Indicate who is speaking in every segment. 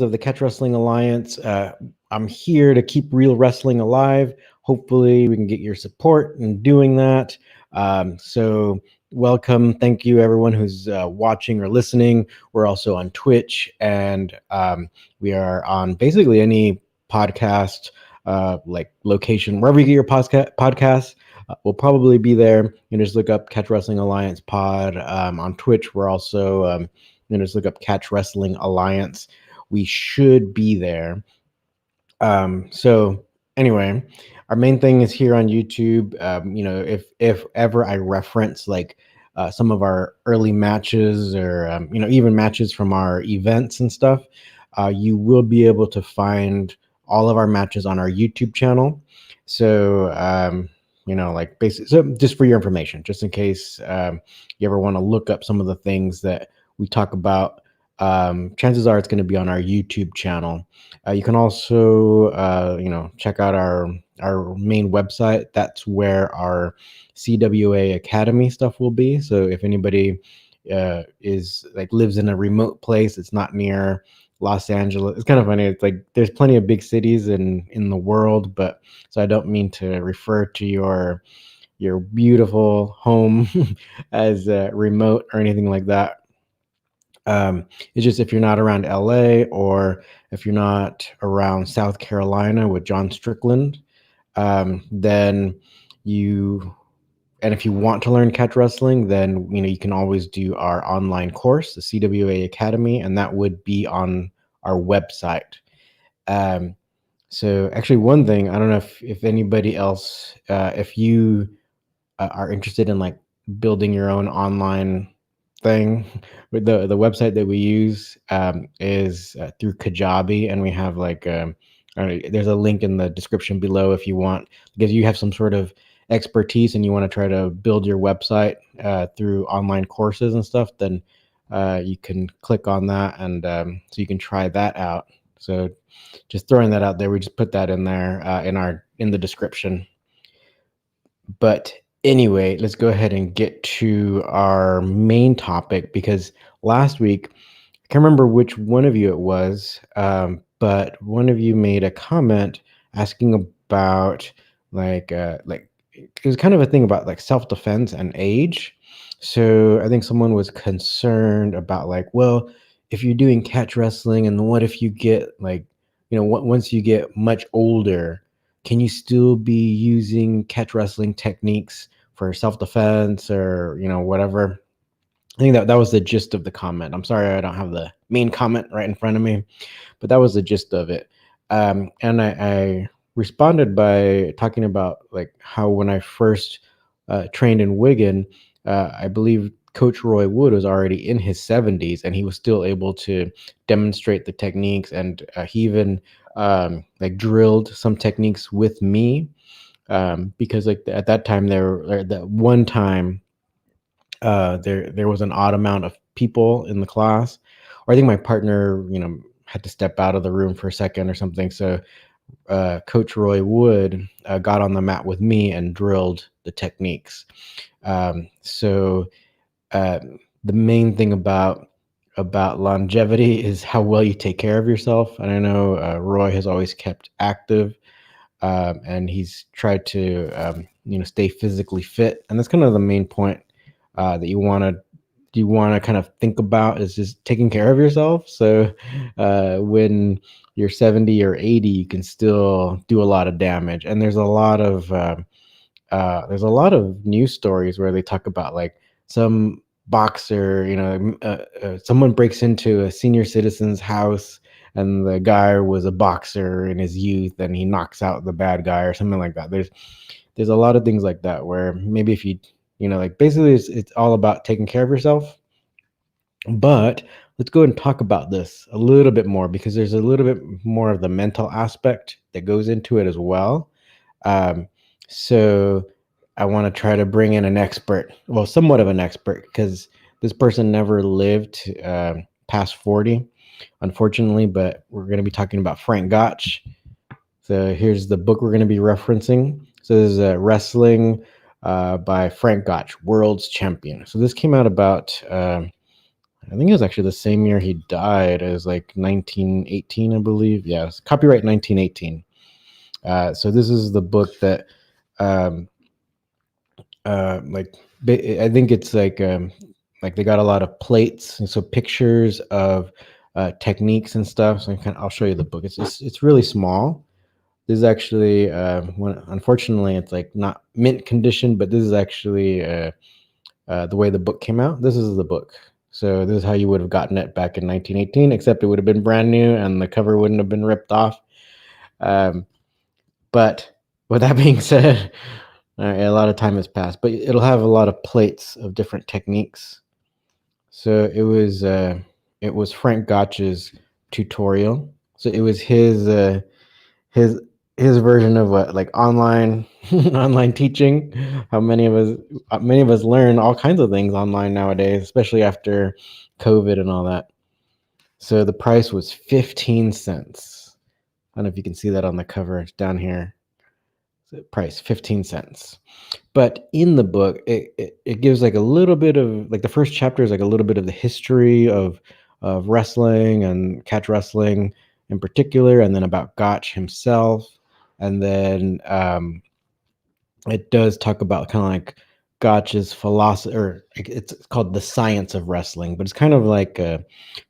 Speaker 1: of the Catch Wrestling Alliance. I'm here to keep real wrestling alive. Hopefully, we can get your support in doing that. So, welcome. Thank you, everyone who's watching or listening. We're also on Twitch, and we are on basically any podcast like location, wherever you get your podcasts. We'll probably be there. You can just look up Catch Wrestling Alliance Pod. On Twitch, we're also you can just look up Catch Wrestling Alliance. We should be there. So anyway, our main thing is here on YouTube. If ever I reference like some of our early matches or even matches from our events and stuff, you will be able to find all of our matches on our YouTube channel. So like basically, so just for your information, just in case you ever want to look up some of the things that we talk about. Chances are it's going to be on our YouTube channel. You can also, check out our main website. That's where our CWA Academy stuff will be. So if anybody is like lives in a remote place, it's not near Los Angeles. It's kind of funny. It's like there's plenty of big cities in the world, but so I don't mean to refer to your beautiful home as remote or anything like that. It's just if you're not around LA or if you're not around South Carolina with John Strickland, then and if you want to learn catch wrestling, then you can always do our online course, the CWA Academy, and that would be on our website. So actually, one thing I don't know if anybody else, if you are interested in like building your own online thing, with the website that we use is through Kajabi, and we have like there's a link in the description below if you want, because you have some sort of expertise and you want to try to build your website through online courses and stuff, then you can click on that, and so you can try that out. So just throwing that out there, we just put that in there in the description. But anyway, let's go ahead and get to our main topic, because last week, I can't remember which one of you it was, but one of you made a comment asking about like it was kind of a thing about like self-defense and age. So I think someone was concerned about like, well, if you're doing catch wrestling, and what if you get like, once you get much older, can you still be using catch wrestling techniques for self-defense or whatever? I think that was the gist of the comment. I'm sorry I don't have the main comment right in front of me, but that was the gist of it. And I responded by talking about like how when I first trained in Wigan, I believe Coach Roy Wood was already in his 70s, and he was still able to demonstrate the techniques, and he even like drilled some techniques with me, because like at that time that one time there was an odd amount of people in the class, or I think my partner had to step out of the room for a second or something. So Coach Roy Wood got on the mat with me and drilled the techniques. So the main thing about longevity is how well you take care of yourself. And I know Roy has always kept active, and he's tried to stay physically fit, and that's kind of the main point that you want to kind of think about, is just taking care of yourself. So when you're 70 or 80, you can still do a lot of damage. And there's a lot of news stories where they talk about like some boxer, someone breaks into a senior citizen's house, and the guy was a boxer in his youth, and he knocks out the bad guy or something like that. There's a lot of things like that where maybe if you like basically it's all about taking care of yourself. But let's go and talk about this a little bit more, because there's a little bit more of the mental aspect that goes into it as well. So I want to try to bring in an expert, well, somewhat of an expert, because this person never lived past 40, unfortunately, but we're going to be talking about Frank Gotch. So here's the book we're going to be referencing. So this is Wrestling by Frank Gotch, World's Champion. So this came out about, I I think it was actually the same year he died, as like 1918, I believe. Yes, copyright 1918. So this is the book that, um, like, I think it's like they got a lot of plates and so pictures of techniques and stuff. So I'll show you the book. It's really small. This is actually unfortunately it's like not mint condition, but this is actually the way the book came out. This is the book. So this is how you would have gotten it back in 1918, except it would have been brand new and the cover wouldn't have been ripped off. But with that being said, a lot of time has passed, but it'll have a lot of plates of different techniques. So it was Frank Gotch's tutorial. So it was his his version of what, like, online online teaching. How many of us learn all kinds of things online nowadays, especially after COVID and all that. So the price was 15 cents. I don't know if you can see that on the cover. It's down here. The price 15 cents. But in the book, it gives like a little bit of, like, the first chapter is like a little bit of the history of wrestling and catch wrestling in particular, and then about Gotch himself, and then it does talk about kind of like Gotch's philosophy, or it's called the science of wrestling, but it's kind of like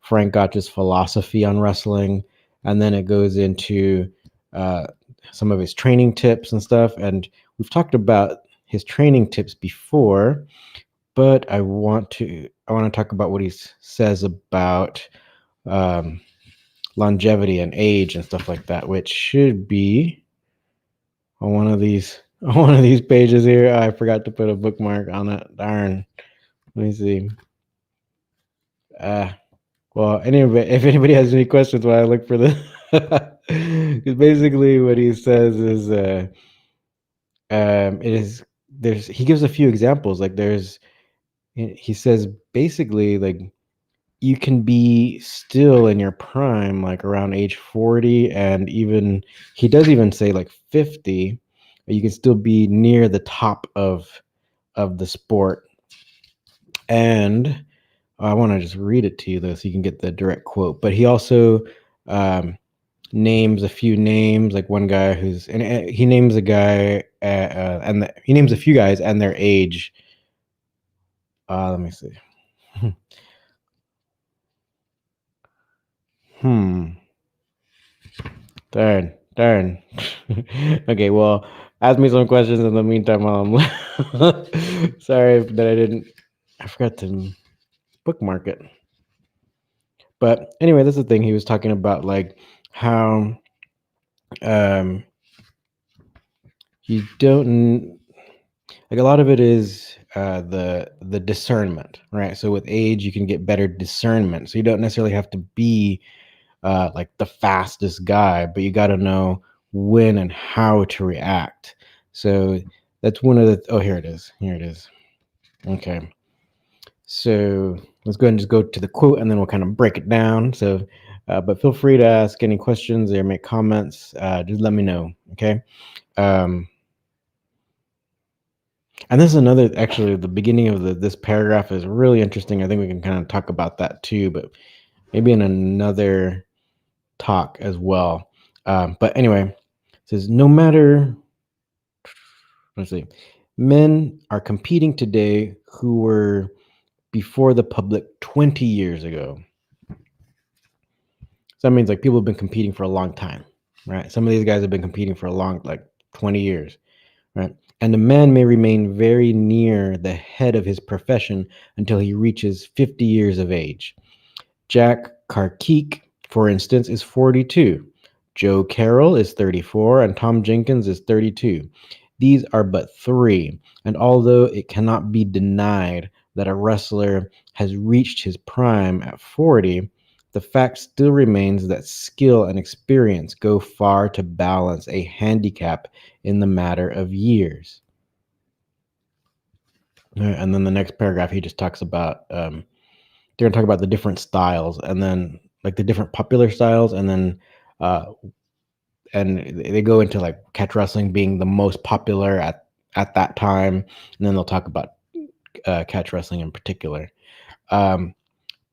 Speaker 1: Frank Gotch's philosophy on wrestling, and then it goes into uh, some of his training tips and stuff. And we've talked about his training tips before, but I want to talk about what he says about um, longevity and age and stuff like that, which should be on one of these pages here. Oh, I forgot to put a bookmark on it. Darn. Let me see. Well, anyway, if anybody has any questions while I look for this, because basically what he says is, it is there's he gives a few examples. Like he says basically, like, you can be still in your prime, like around age 40, and even he does even say like 50. You can still be near the top of the sport. And I want to just read it to you though, so you can get the direct quote. But he also um, names a few names, like one guy and he names a guy, he names a few guys and their age. Let me see. Hmm. Darn. Okay, well, ask me some questions in the meantime while I'm sorry that I forgot to bookmark it. But anyway, that's the thing. He was talking about, like, how um you don't like, a lot of it is the discernment, right? So with age you can get better discernment. So you don't necessarily have to be like the fastest guy, but you got to know when and how to react. So that's one of the. Oh, here it is. Here it is. Okay. So let's go ahead and just go to the quote, and then we'll kind of break it down. So, but feel free to ask any questions or make comments. Just let me know. Okay. Um, and this is another. Actually, the beginning of this paragraph is really interesting. I think we can kind of talk about that too, but maybe in another talk as well. But anyway, it says, no matter, let's see, men are competing today who were before the public 20 years ago. So that means, like, people have been competing for a long time, right? Some of these guys have been competing for a long, like, 20 years, right? And a man may remain very near the head of his profession until he reaches 50 years of age. Jack Carkeek, for instance, is 42. Joe Carroll is 34, and Tom Jenkins is 32. These are but three, and although it cannot be denied that a wrestler has reached his prime at 40, the fact still remains that skill and experience go far to balance a handicap in the matter of years. And then the next paragraph, he just talks about they're gonna talk about the different styles, and then, like, the different popular styles, and then uh, and they go into, like, catch wrestling being the most popular at that time, and then they'll talk about catch wrestling in particular. Um,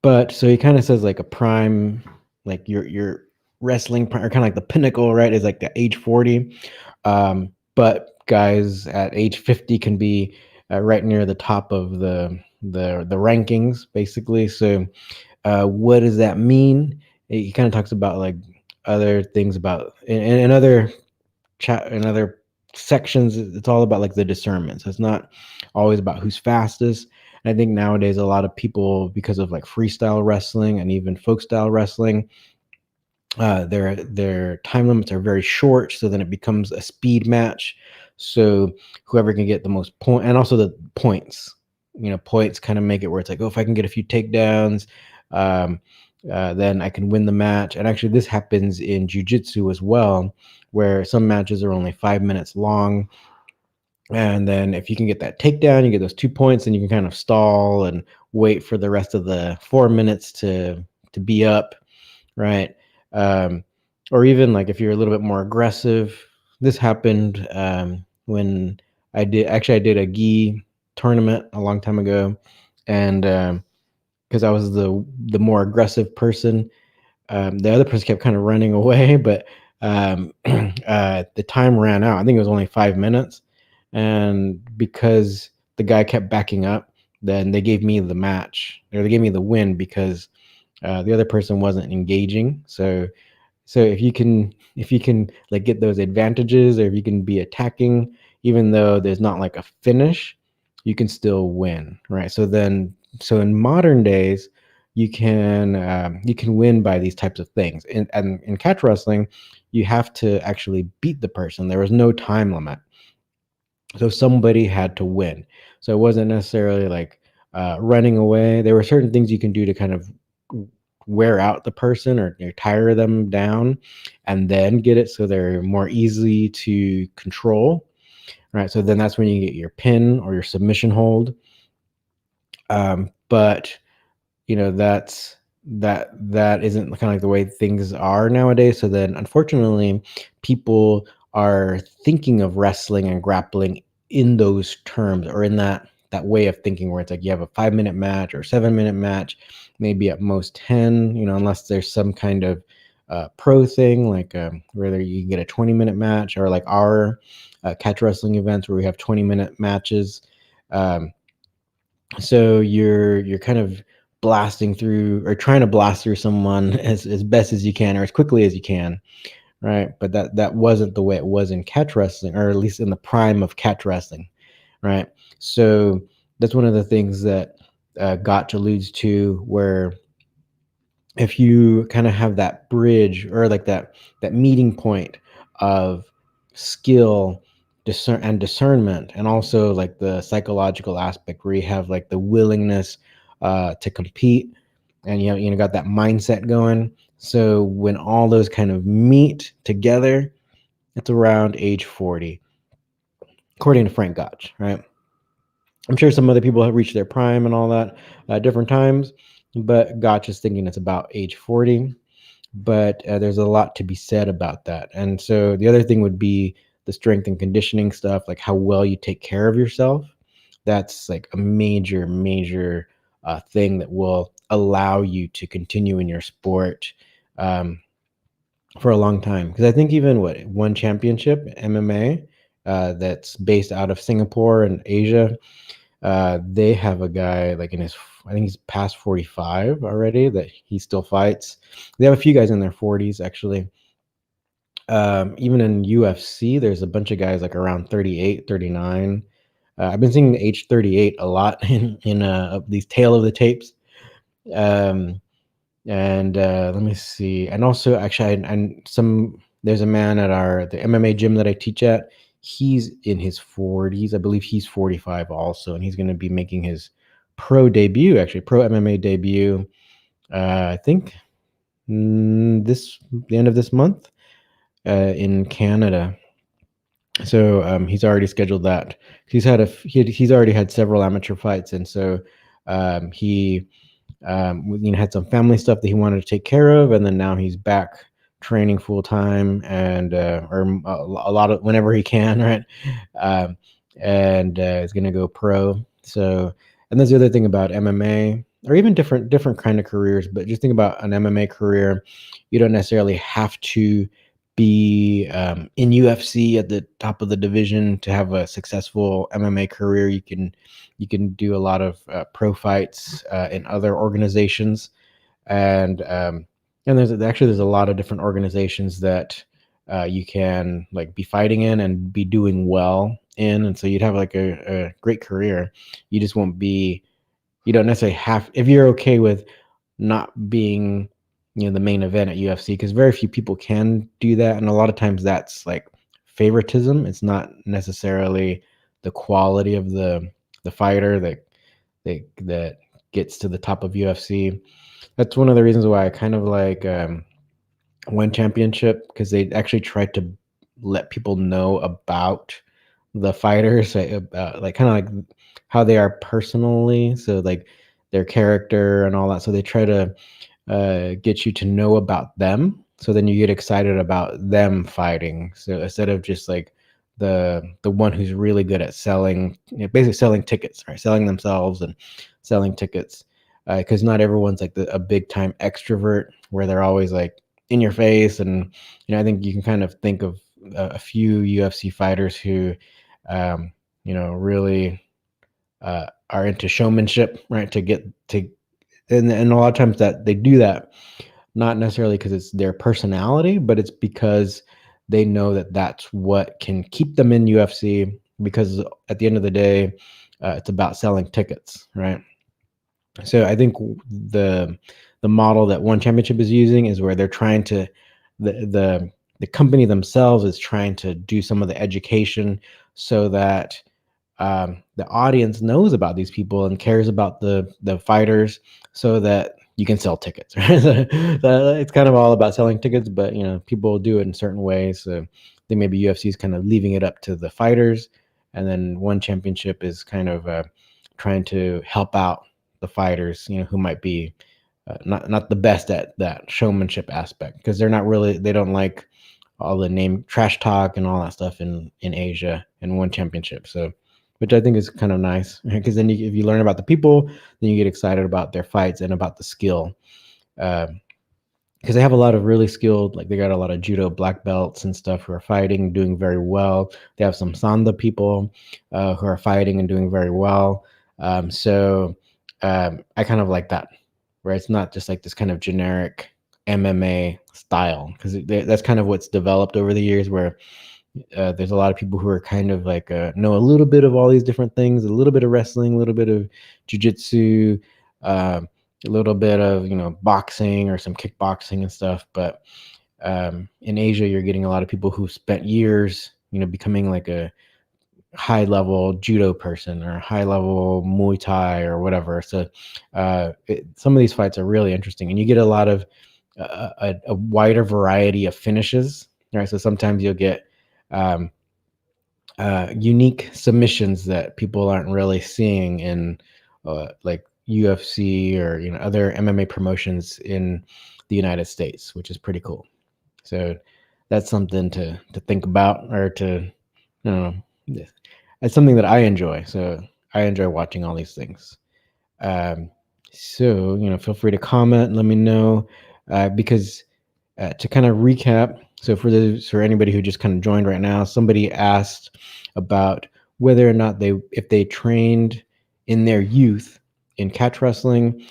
Speaker 1: But so he kind of says like a prime, like your wrestling prime, or kind of like the pinnacle, right? Is like the age 40. But guys at age 50 can be right near the top of the rankings, basically. So what does that mean? He kind of talks about like other things about in other chat in other sections. It's all about like the discernment. So it's not always about who's fastest. And I think nowadays a lot of people, because of like freestyle wrestling and even folk style wrestling, their time limits are very short. So then it becomes a speed match. So whoever can get the most point, and also the points, points kind of make it where it's like, oh, if I can get a few takedowns, um, then I can win the match. And actually, this happens in jujitsu as well, where some matches are only 5 minutes long. And then if you can get that takedown, you get those 2 points, and you can kind of stall and wait for the rest of the 4 minutes to be up, right? Um, or even like if you're a little bit more aggressive. This happened when I did a gi tournament a long time ago, and because I was the more aggressive person, the other person kept kind of running away, but the time ran out. I think it was only 5 minutes, and because the guy kept backing up, then they gave me the match, or they gave me the win because the other person wasn't engaging. So if you can like get those advantages, or if you can be attacking, even though there's not like a finish, you can still win, right? So in modern days, you can win by these types of things. And in catch wrestling, you have to actually beat the person. There was no time limit, so somebody had to win. So it wasn't necessarily like running away. There were certain things you can do to kind of wear out the person, or tire them down, and then get it so they're more easy to control, right? So then that's when you get your pin or your submission hold. But that isn't kind of like the way things are nowadays. So then unfortunately, people are thinking of wrestling and grappling in those terms, or in that way of thinking, where it's like you have a 5 minute match or 7 minute match, maybe at most 10, unless there's some kind of pro thing, like whether you get a 20-minute match, or like our catch wrestling events where we have 20-minute matches. um, so you're kind of blasting through, or trying to blast through someone as best as you can, or as quickly as you can, right? But that wasn't the way it was in catch wrestling, or at least in the prime of catch wrestling, right? So that's one of the things that Gotch alludes to, where if you kind of have that bridge, or like that meeting point of skill, discernment, and also like the psychological aspect, where you have like the willingness to compete, and got that mindset going. So when all those kind of meet together, it's around age 40, according to Frank Gotch, right? I'm sure some other people have reached their prime and all that at different times, but Gotch is thinking it's about age 40. But there's a lot to be said about that. And so the other thing would be the strength and conditioning stuff, like how well you take care of yourself. That's like a major, major thing that will allow you to continue in your sport um, for a long time. Because I think even one championship MMA that's based out of Singapore and Asia, they have a guy like in his, I think he's past 45 already, that he still fights. They have a few guys in their 40s actually. Even in UFC, there's a bunch of guys like around 38, 39. I've been seeing the age 38 a lot in these tail of the tapes. Um, and let me see. And also, actually, and some there's a man at the MMA gym that I teach at. He's in his 40s. I believe he's 45 also, and he's going to be making his pro debut, actually, pro MMA debut. I think the end of this month in Canada. So he's already scheduled that. He's already had several amateur fights, and so he had some family stuff that he wanted to take care of, and then now he's back training full time, and or a lot of whenever he can, right? Um, and he's gonna go pro. So, and that's the other thing about MMA. or even different kind of careers. But just think about an MMA career. You don't necessarily have to be in UFC at the top of the division to have a successful MMA career. You can do a lot of pro fights in other organizations, and there's a lot of different organizations that you can like be fighting in and be doing well in, and so you'd have like a great career. You just won't be you don't necessarily have if you're okay with not being the main event at UFC, because very few people can do that, and a lot of times that's like favoritism. It's not necessarily the quality of the fighter that gets to the top of UFC. That's one of the reasons why I kind of like One Championship, because they actually tried to let people know about the fighters, like kind of like how they are personally, so like their character and all that. So they try to get you to know about them, so then you get excited about them fighting. So instead of just like the one who's really good at selling, basically selling tickets, right? Selling themselves and selling tickets, because not everyone's like a big time extrovert where they're always like in your face. And I think you can kind of think of a few UFC fighters who, really are into showmanship, right? To get to and a lot of times that they do that not necessarily because it's their personality, but it's because they know that that's what can keep them in UFC. Because at the end of the day, it's about selling tickets, right? So I think the model that One Championship is using is where they're trying to the company themselves is trying to do some of the education so that the audience knows about these people and cares about the fighters, so that you can sell tickets. Right? So it's kind of all about selling tickets, but people do it in certain ways. So I think maybe UFC is kind of leaving it up to the fighters, and then One Championship is kind of trying to help out the fighters, who might be not the best at that showmanship aspect, because they don't like all the name trash talk and all that stuff in Asia and One Championship. So, which I think is kind of nice, because then if you learn about the people, then you get excited about their fights and about the skill. Because they have a lot of really skilled, like they got a lot of judo black belts and stuff who are fighting, doing very well. They have some sanda people who are fighting and doing very well. So I kind of like that, where it's not just like this kind of generic MMA style, because that's kind of what's developed over the years, where there's a lot of people who are kind of like know a little bit of all these different things, a little bit of wrestling, a little bit of jujitsu, a little bit of boxing or some kickboxing and stuff. But in Asia, you're getting a lot of people who spent years, becoming like a high level judo person or high level Muay Thai or whatever. So some of these fights are really interesting, and you get a lot of a wider variety of finishes. Right, so sometimes you'll get um, unique submissions that people aren't really seeing in like UFC or other MMA promotions in the United States, which is pretty cool. So that's something to think about, or to I don't know. It's something that I enjoy. So I enjoy watching all these things. Um, so feel free to comment and let me know, because to kind of recap, so for anybody who just kind of joined right now, somebody asked about whether or not if they trained in their youth in catch wrestling,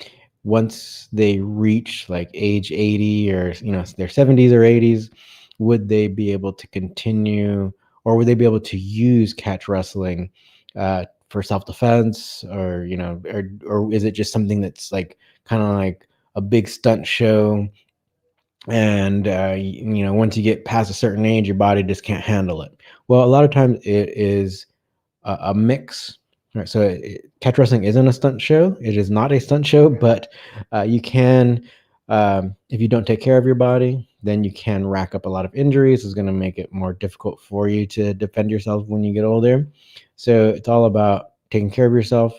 Speaker 1: once they reach like age 80 or their 70s or 80s, would they be able to continue, or would they be able to use catch wrestling for self-defense, or or is it just something that's like kind of like a big stunt show, and once you get past a certain age, your body just can't handle it? Well, a lot of times it is a mix. Right, so catch wrestling isn't a stunt show. It is not a stunt show, but you can, if you don't take care of your body, then you can rack up a lot of injuries. It's going to make it more difficult for you to defend yourself when you get older. So it's all about taking care of yourself.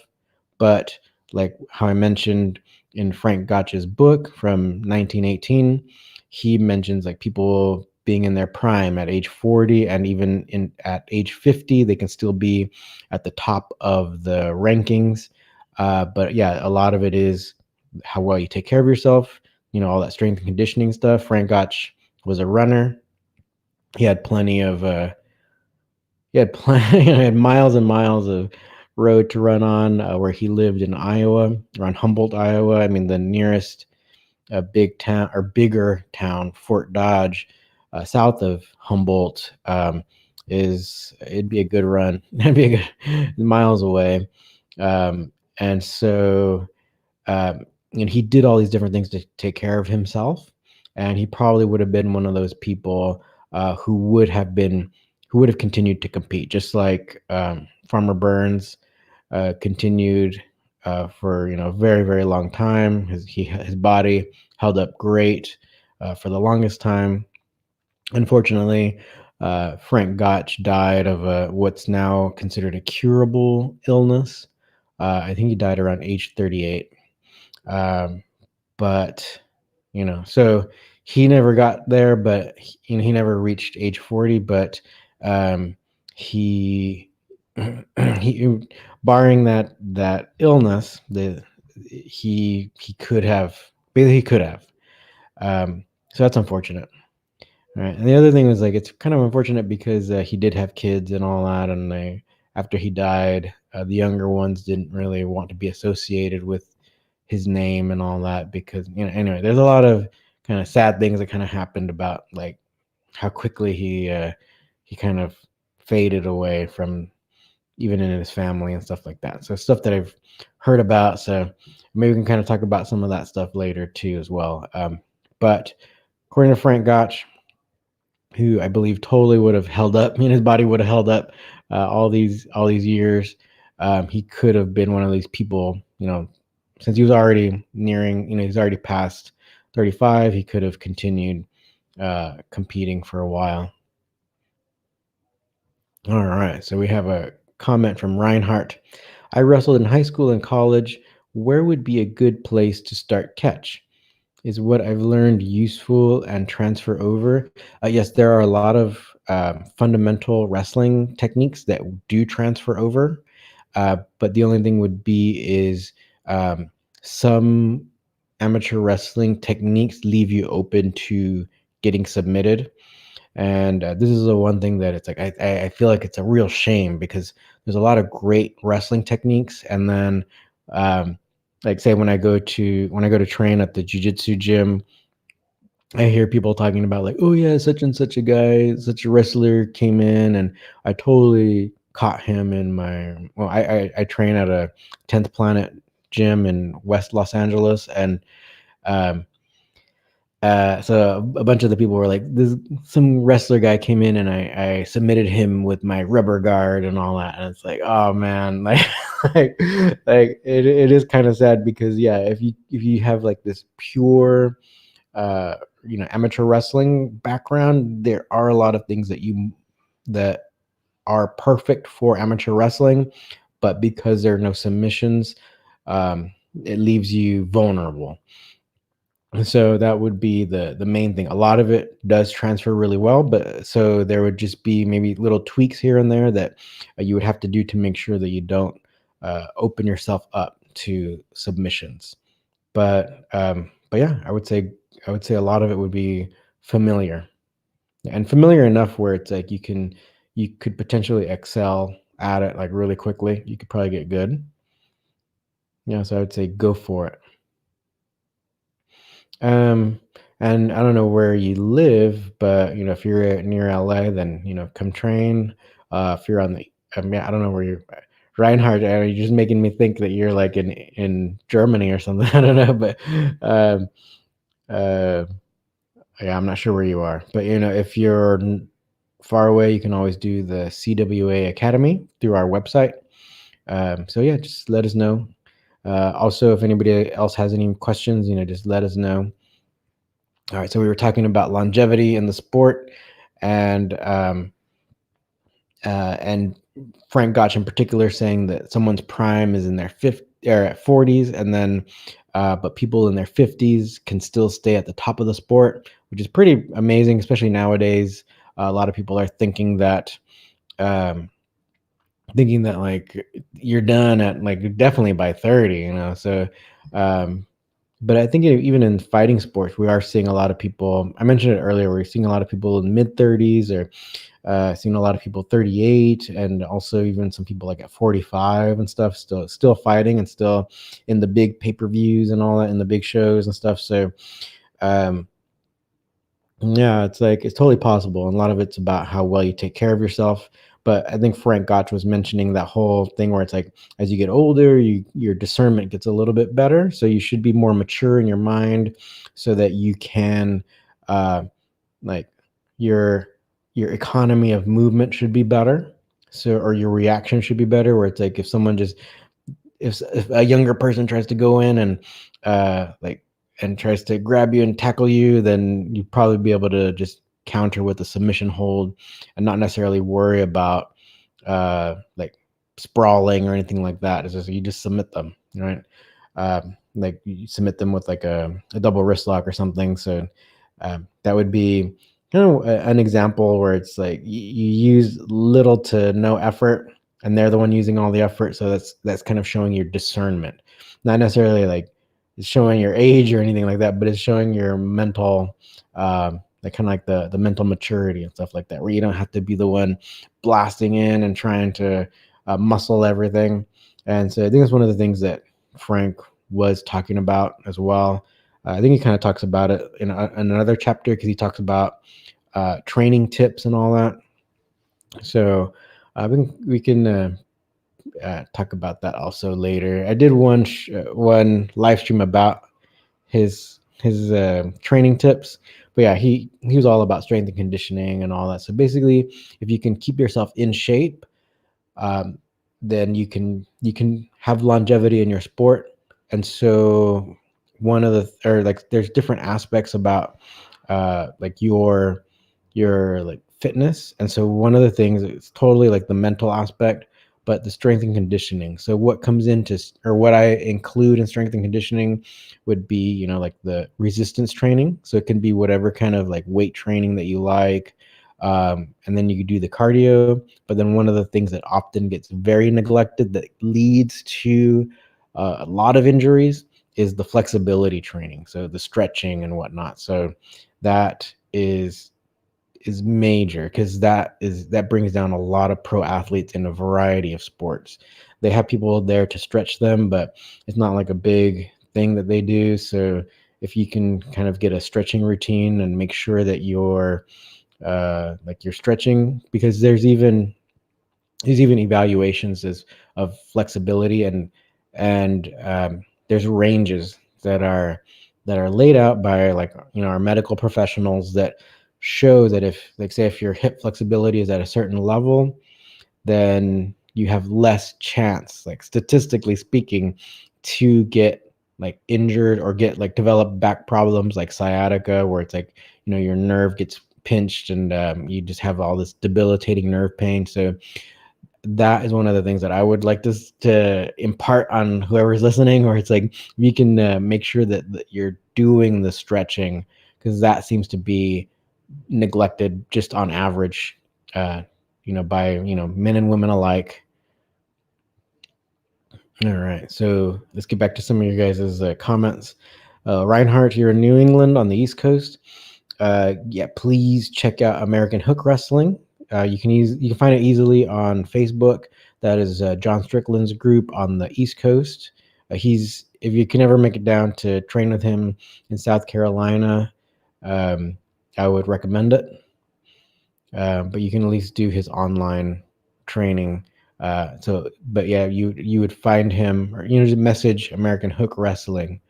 Speaker 1: But like how I mentioned in Frank Gotch's book from 1918, he mentions like people being in their prime at age 40, and even at age 50, they can still be at the top of the rankings. But yeah, a lot of it is how well you take care of yourself, all that strength and conditioning stuff. Frank Gotch was a runner. He had plenty of he had miles and miles of road to run on, where he lived in Iowa, around Humboldt, Iowa. I mean, the nearest big town or bigger town, Fort Dodge, south of Humboldt, it'd be a good run. It'd be a good miles away. And so he did all these different things to take care of himself, and he probably would have been one of those people who would have continued to compete, just like Farmer Burns continued for a very, very long time. His body held up great for the longest time. Unfortunately, Frank Gotch died of what's now considered a curable illness. I think he died around age 38. Um, but so he never got there, but he never reached age 40. But um, he he barring that illness, he could have, basically he could have. So that's unfortunate. All right. And the other thing was, like, it's kind of unfortunate because he did have kids and all that, and after he died, the younger ones didn't really want to be associated with his name and all that, because anyway, there's a lot of kind of sad things that kind of happened about, like, how quickly he kind of faded away from even in his family and stuff like that. So stuff that I've heard about. So maybe we can kind of talk about some of that stuff later too as well. But according to Frank Gotch, who I believe totally would have held up, his body would have held up all these years. He could have been one of these people, since he was already nearing, he's already past 35. He could have continued competing for a while. All right, so we have a comment from Reinhardt. I wrestled in high school and college. Where would be a good place to start catch? Is what I've learned useful and transfer over? Yes, there are a lot of fundamental wrestling techniques that do transfer over, but the only thing would be is some amateur wrestling techniques leave you open to getting submitted. And this is the one thing that it's like I feel like it's a real shame, because there's a lot of great wrestling techniques, and then like, say, when I go to train at the jiu-jitsu gym, I hear people talking about, like, oh yeah, such and such a guy, such a wrestler came in, and I totally caught him in my, well, I train at a 10th Planet gym in West Los Angeles, and um, so a bunch of the people were like, this some wrestler guy came in, and I submitted him with my rubber guard and all that. And it's like, oh man, like, it is kind of sad, because yeah, if you have like this pure amateur wrestling background, there are a lot of things that are perfect for amateur wrestling, but because there are no submissions, it leaves you vulnerable. And so that would be the main thing. A lot of it does transfer really well, but so there would just be maybe little tweaks here and there that you would have to do to make sure that you don't open yourself up to submissions. But yeah, I would say a lot of it would be familiar, and familiar enough where it's like you could potentially excel at it, like, really quickly. You could probably get good. Yeah, so I would say go for it. Um, and I don't know where you live, but if you're near LA, then come train. If you're on the, I mean, I don't know where you're. Reinhardt, you're just making me think that you're like in Germany or something. I don't know, but um, uh, yeah, I'm not sure where you are. But if you're far away, you can always do the CWA Academy through our website. So yeah, just let us know. Also, if anybody else has any questions, just let us know. All right, so we were talking about longevity in the sport, and and Frank Gotch in particular saying that someone's prime is in their 50s or 40s, and then but people in their 50s can still stay at the top of the sport, which is pretty amazing, especially nowadays. A lot of people are um, thinking that like you're done at, like, definitely by 30, so um, But I think even in fighting sports, we are seeing a lot of people. I mentioned it earlier. We're seeing a lot of people in mid 30s, or seeing a lot of people 38, and also even some people like at 45 and stuff, still fighting and still in the big pay-per-views and all that, in the big shows and stuff. So um, yeah, it's like it's totally possible, and a lot of it's about how well you take care of yourself. But I think Frank Gotch was mentioning that whole thing where it's like as you get older, your discernment gets a little bit better, so you should be more mature in your mind, so that you can uh, like your your economy of movement should be better. So, or your reaction should be better. Where it's like if someone just if a younger person tries to go in and like and tries to grab you and tackle you, then you'd probably be able to just counter with a submission hold and not necessarily worry about like sprawling or anything like that. It's just you just submit them, right? Like you submit them with like a double wrist lock or something. So that would be an example where it's like you use little to no effort, and they're the one using all the effort. So that's kind of showing your discernment, not necessarily like it's showing your age or anything like that, but it's showing your mental, like kind of like the mental maturity and stuff like that, where you don't have to be the one blasting in and trying to muscle everything. And so I think that's one of the things that Frank was talking about as well. I think he kind of talks about it in another chapter, because he talks about training tips and all that. So we can talk about that also later. I did one live stream about his training tips, but yeah, he was all about strength and conditioning and all that. So basically, if you can keep yourself in shape, um, then you can have longevity in your sport. And so one of the or like there's different aspects about like your like fitness. And so one of the things is totally like the mental aspect, but the strength and conditioning. So what comes into or what I include in strength and conditioning would be, like the resistance training. So it can be whatever kind of like weight training that you like. And then you could do the cardio. But then one of the things that often gets very neglected that leads to a lot of injuries is the flexibility training. So the stretching and whatnot. So that is major, because that brings down a lot of pro athletes in a variety of sports. They have people there to stretch them, but it's not like a big thing that they do. So if you can kind of get a stretching routine and make sure that you're like you're stretching, because there's even evaluations of flexibility, and there's ranges that are laid out by like our medical professionals that show that if like say if your hip flexibility is at a certain level, then you have less chance, like statistically speaking, to get like injured or get like develop back problems like sciatica, where it's like your nerve gets pinched, and you just have all this debilitating nerve pain. So that is one of the things that I would like to impart on whoever's listening, or it's like you can make sure that you're doing the stretching, because that seems to be neglected just on average, by men and women alike. All right, so let's get back to some of your guys' comments. Reinhardt, you're in New England on the East Coast. Yeah, please check out American Hook Wrestling. You can find it easily on Facebook. That is John Strickland's group on the East Coast. He's if you can ever make it down to train with him in South Carolina, I would recommend it. But you can at least do his online training. But yeah, you would find him, or just message American Hook Wrestling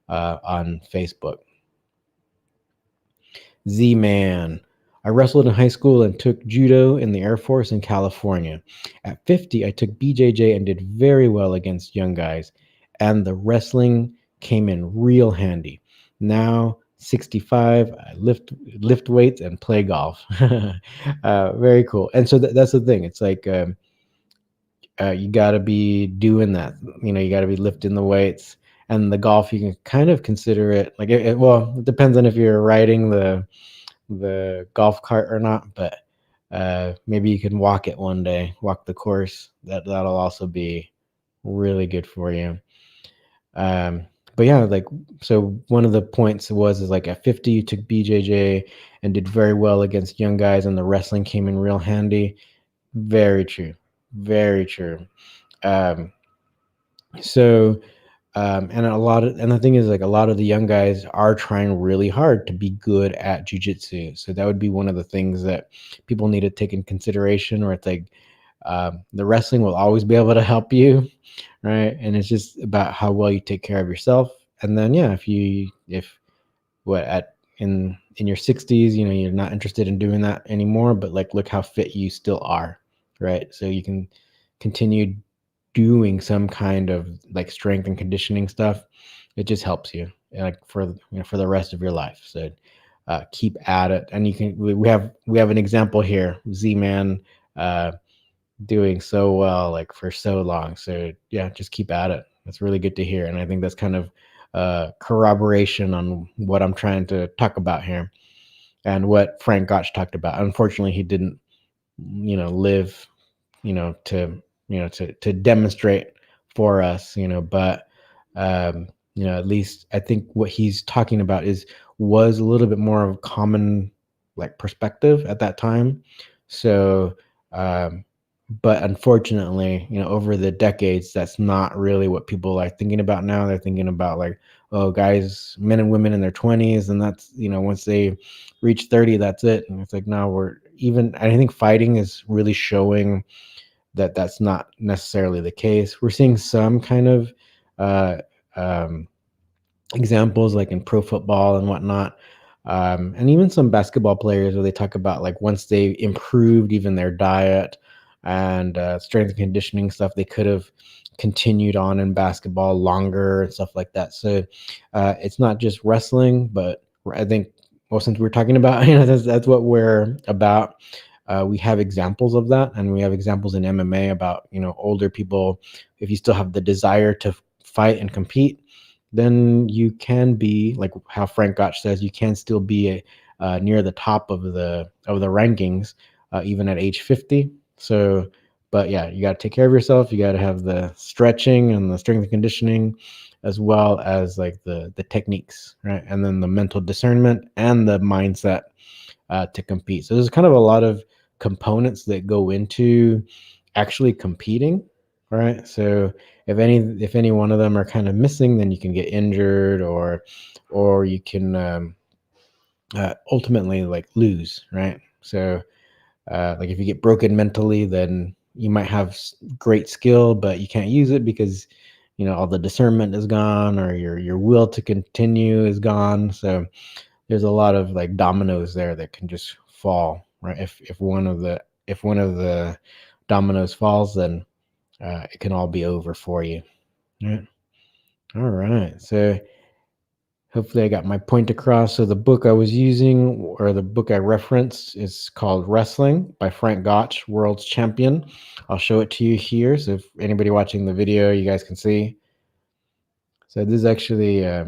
Speaker 1: on Facebook. Z-Man. I wrestled in high school and took judo in the Air Force in California. At 50, I took BJJ and did very well against young guys, and the wrestling came in real handy. Now, 65, I lift weights and play golf. Very cool. And so that's the thing. It's like you got to be doing that. You got to be lifting the weights. And the golf, you can kind of consider it like well, it depends on if you're riding the golf cart or not, but maybe you can walk it one day, walk the course. That'll also be really good for you. But yeah, like, so one of the points was is like at 50 you took BJJ and did very well against young guys, and the wrestling came in real handy. Very true, very true. Um, so and the thing is, like, a lot of the young guys are trying really hard to be good at jujitsu. So that would be one of the things that people need to take in consideration. Where it's like, the wrestling will always be able to help you, right? And it's just about how well you take care of yourself. And then, yeah, if what at in your 60s, you're not interested in doing that anymore, but like, look how fit you still are, right? So you can continue doing some kind of like strength and conditioning stuff. It just helps you, like, for the rest of your life. So keep at it. And we have an example here, Z-Man, uh doing so well, like, for so long. So yeah, just keep at it. That's really good to hear. And I think that's kind of corroboration on what I'm trying to talk about here, and what Frank Gotch talked about. Unfortunately, he didn't, live, to demonstrate for us, but at least I think what he's talking about was a little bit more of a common, like, perspective at that time. So um but unfortunately, over the decades, that's not really what people are thinking about now. They're thinking about, like, oh, guys, men and women in their 20s, and that's, once they reach 30, that's it. And it's like, no, I think fighting is really showing that that's not necessarily the case. We're seeing some kind of uh, um, examples, like in pro football and whatnot, and even some basketball players, where they talk about, like, once they improved even their diet and strength and conditioning stuff, they could have continued on in basketball longer and stuff like that. So it's not just wrestling, but I think, well, since we're talking about, that's what we're about. We have examples of that, and we have examples in MMA about, older people. If you still have the desire to fight and compete, then you can be, like how Frank Gotch says, you can still be near the top of the rankings, even at age 50. So, but yeah, you got to take care of yourself. You got to have the stretching and the strength and conditioning, as well as, like, the techniques, right? And then the mental discernment and the mindset to compete. So there's kind of a lot of components that go into actually competing, right? So if any one of them are kind of missing, then you can get injured, or you can ultimately, like, lose, right? So like, if you get broken mentally, then you might have great skill, but you can't use it because all the discernment is gone, or your will to continue is gone. So there's a lot of, like, dominoes there that can just fall, right? If one of the dominoes falls, then it can all be over for you. Right. All right. So hopefully I got my point across. So the book I was using, or the book I referenced, is called Wrestling by Frank Gotch, World's Champion. I'll show it to you here. So if anybody watching the video, you guys can see. So this is actually, I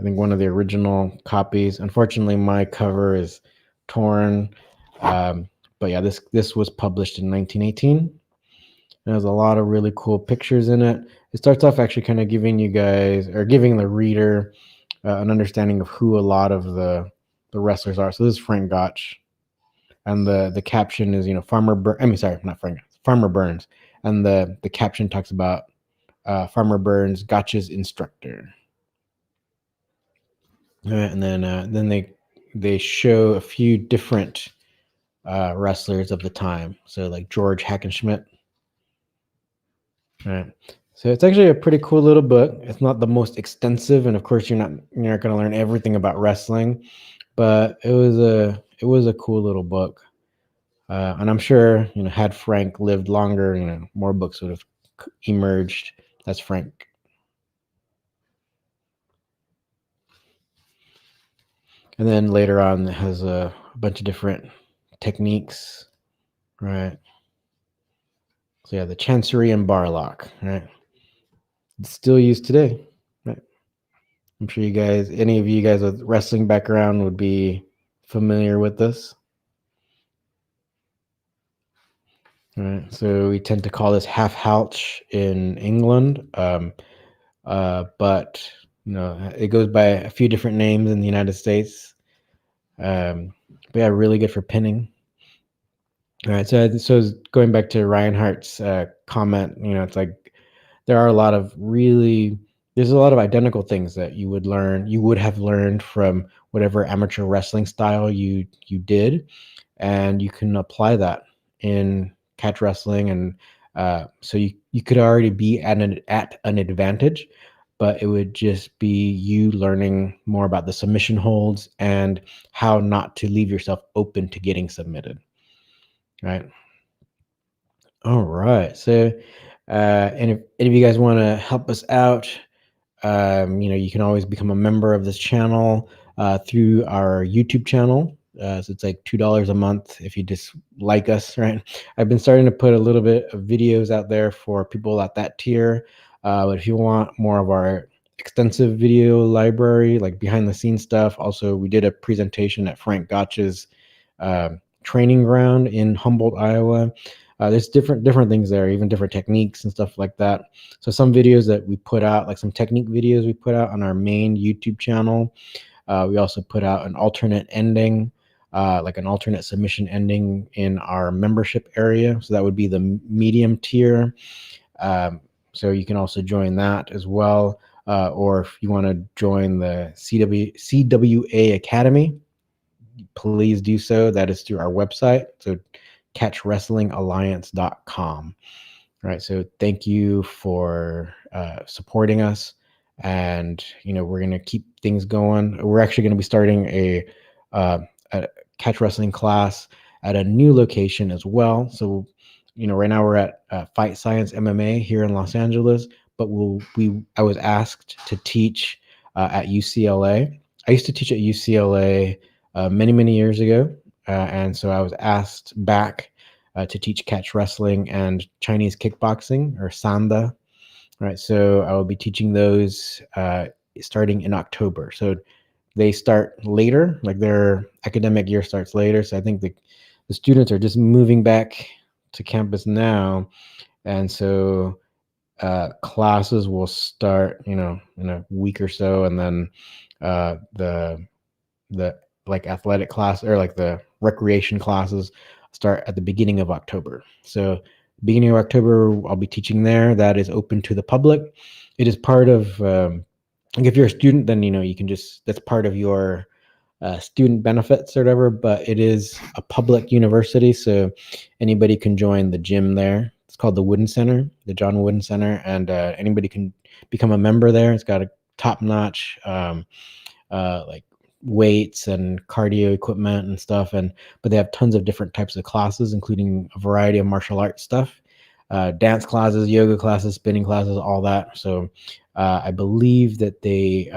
Speaker 1: think, one of the original copies. Unfortunately, my cover is torn. But yeah, this was published in 1918. There's a lot of really cool pictures in it. It starts off actually kind of giving you guys, or giving the reader, an understanding of who a lot of the wrestlers are. So this is Frank Gotch, and the caption is, Farmer Burns, and the caption talks about Farmer Burns, Gotch's instructor. And then they show a few different wrestlers of the time. So, like, George Hackenschmidt. Right. So it's actually a pretty cool little book. It's not the most extensive, and of course you're not going to learn everything about wrestling, but it was a cool little book. And I'm sure, had Frank lived longer, more books would have emerged. That's Frank. And then later on, it has a bunch of different techniques, right? So yeah, the chancery and bar lock, right? It's still used today, right? I'm sure any of you guys with wrestling background would be familiar with this. All right, so we tend to call this half halch in England, but It goes by a few different names in the United States. But yeah, really good for pinning. All right, so going back to Reinhardt's comment, it's like there are a lot of there's a lot of identical things that you would have learned from whatever amateur wrestling style you did, and you can apply that in catch wrestling, and so you could already be at an advantage, but it would just be you learning more about the submission holds and how not to leave yourself open to getting submitted, right? All right. So, and if any of you guys want to help us out, you can always become a member of this channel through our YouTube channel. So it's like $2 a month if you just like us, right? I've been starting to put a little bit of videos out there for people at that tier. But if you want more of our extensive video library, like behind the scenes stuff, also we did a presentation at Frank Gotch's training ground in Humboldt, Iowa. There's different things there, even different techniques and stuff like that. So some videos that we put out, like some technique videos we put out on our main YouTube channel. We also put out an alternate ending, like an alternate submission ending in our membership area. So that would be the medium tier. So you can also join that as well. Or if you want to join the CWA Academy, please do so. That is through our website. So catchwrestlingalliance.com. All right. So thank you for supporting us. And, we're going to keep things going. We're actually going to be starting a catch wrestling class at a new location as well. So, right now we're at Fight Science MMA here in Los Angeles, but I was asked to teach at UCLA. I used to teach at UCLA many, many years ago. And so I was asked back to teach catch wrestling and Chinese kickboxing, or Sanda. Right. So I will be teaching those starting in October. So they start later, like their academic year starts later. So I think the students are just moving back to campus now. And so classes will start, in a week or so. And then the like athletic class, or like the recreation classes, start at the beginning of October. So beginning of October, I'll be teaching there. That is open to the public. It is part of, like if you're a student, then, you can that's part of your student benefits or whatever, but it is a public university. So anybody can join the gym there. It's called the Wooden Center, the John Wooden Center. And anybody can become a member there. It's got a top-notch, like weights and cardio equipment and stuff, but they have tons of different types of classes, including a variety of martial arts stuff, dance classes, yoga classes, spinning classes, all that. So I believe that they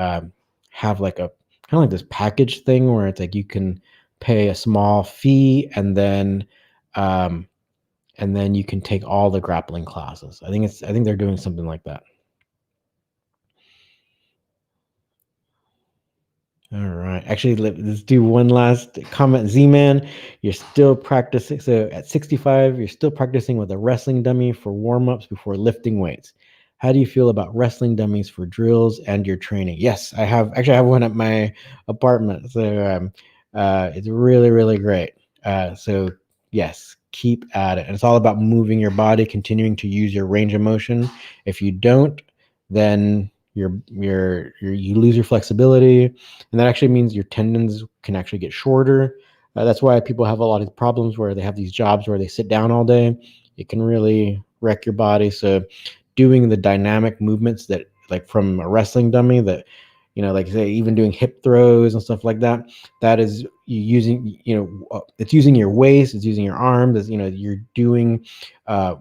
Speaker 1: have like a kind of like this package thing where it's like you can pay a small fee, and then you can take all the grappling classes. I think they're doing something like that. All right. Actually, let's do one last comment. Z-Man, you're still practicing. So at 65, you're still practicing with a wrestling dummy for warm-ups before lifting weights. How do you feel about wrestling dummies for drills and your training? Yes, I have. Actually, I have one at my apartment. So it's really, really great. So yes, keep at it. And it's all about moving your body, continuing to use your range of motion. If you don't, then you lose your flexibility, and that actually means your tendons can actually get shorter. That's why people have a lot of problems where they have these jobs where they sit down all day. It can really wreck your body. So doing the dynamic movements that, like from a wrestling dummy, that, like say even doing hip throws and stuff like that, that is you using, it's using your waist, it's using your arms, it's, you're doing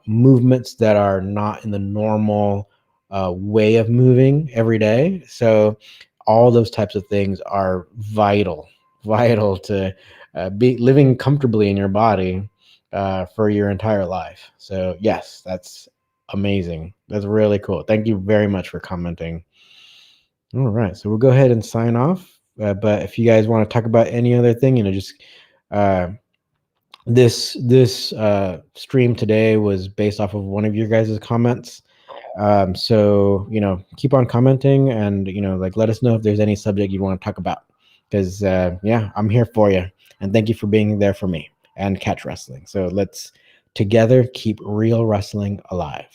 Speaker 1: movements that are not in the normal way of moving every day. So all those types of things are vital to be living comfortably in your body for your entire life. So yes, that's amazing. That's really cool. Thank you very much for commenting. All right, so we'll go ahead and sign off. But if you guys want to talk about any other thing, just this stream today was based off of one of your guys' comments. So, keep on commenting, and, like, let us know if there's any subject you want to talk about, because, yeah, I'm here for you. And thank you for being there for me and Catch Wrestling. So let's together keep real wrestling alive.